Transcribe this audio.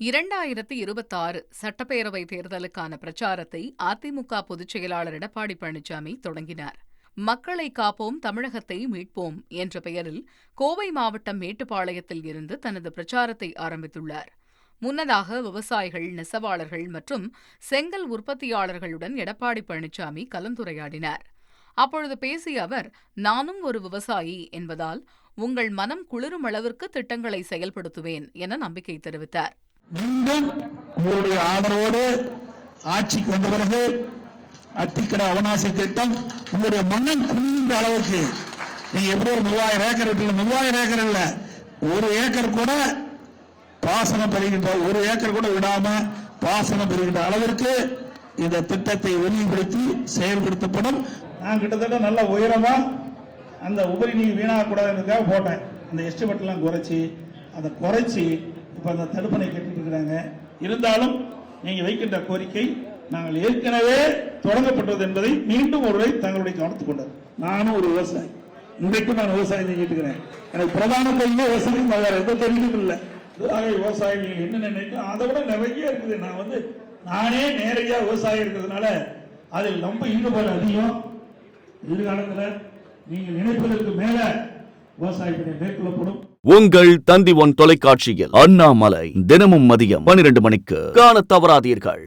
2026 சட்டப்பேரவை தேர்தலுக்கான பிரச்சாரத்தை அதிமுக பொதுச் செயலாளர் எடப்பாடி பழனிசாமி தொடங்கினார். மக்களை காப்போம், தமிழகத்தை மீட்போம் என்ற பெயரில் கோவை மாவட்டம் மேட்டுப்பாளையத்தில் இருந்து தனது பிரச்சாரத்தை ஆரம்பித்துள்ளார். முன்னதாக விவசாயிகள், நெசவாளர்கள் மற்றும் செங்கல் உற்பத்தியாளர்களுடன் எடப்பாடி பழனிசாமி கலந்துரையாடினார். அப்பொழுது பேசிய அவர், நானும் ஒரு விவசாயி என்பதால் உங்கள் மனம் குளிரும் அளவிற்கு திட்டங்களை செயல்படுத்துவேன் என நம்பிக்கை தெரிவித்தார். மீண்டும் உங்களுடைய ஆதரவோடு ஆட்சிக்கு வந்த பிறகு அத்திக்கடை அவனாசி திட்டம் உங்களுடைய மனம் குளிர்ந்த அளவுக்கு நீங்க எப்படி ஒரு 3000 ஏக்கர் இருக்கு, 3000 ஏக்கர் இல்ல, 1 ஏக்கர் கூட பாசனம் பெறுகின்ற, 1 ஏக்கர் கூட விடாம பாசனம் பெறுகின்ற அளவிற்கு இந்த திட்டத்தை வெளிப்படுத்தி செயல்படுத்தப்படும். நான் கிட்டத்தட்ட நல்ல உயரமா அந்த உபரி நீர் வீணாகக்கூடாதுக்காக போட்டேன். அந்த எஸ்டிமேட் எல்லாம் குறைச்சி அதை குறைச்சி இப்ப அந்த தடுப்பணை கட்டிட்டு இருக்கிறாங்க. இருந்தாலும் நீங்க வைக்கின்ற கோரிக்கை நாங்கள் ஏற்கனவே தொடங்கப்பட்டது என்பதை மீண்டும் ஒருவரை தங்களுடைய கவனத்துக் கொண்டது. நானும் ஒரு விவசாயி, இன்றைக்கும் நான் விவசாயம் செஞ்சுட்டு இருக்கிறேன். எனக்கு பிரதான தொழில் விவசாயம், வேற எந்த தொழிலும் இல்லை. விவசாயி நீங்க என்ன நினைக்கும் அதை விட நிறைய இருக்குது. நானே நேரடியாக விவசாயம் இருக்கிறதுனால அதில் ரொம்ப ஈடுபாடு அதிகம். எதிர்காலத்தில் நீங்கள் நினைப்பதற்கு மேல விவசாயத்தை மேற்கொள்ளப்படும். உங்கள் தந்தி ஒன் தொலைக்காட்சியில் அண்ணாமலை தினமும் மதியம் 12 மணிக்கு காணத் தவறாதீர்கள்.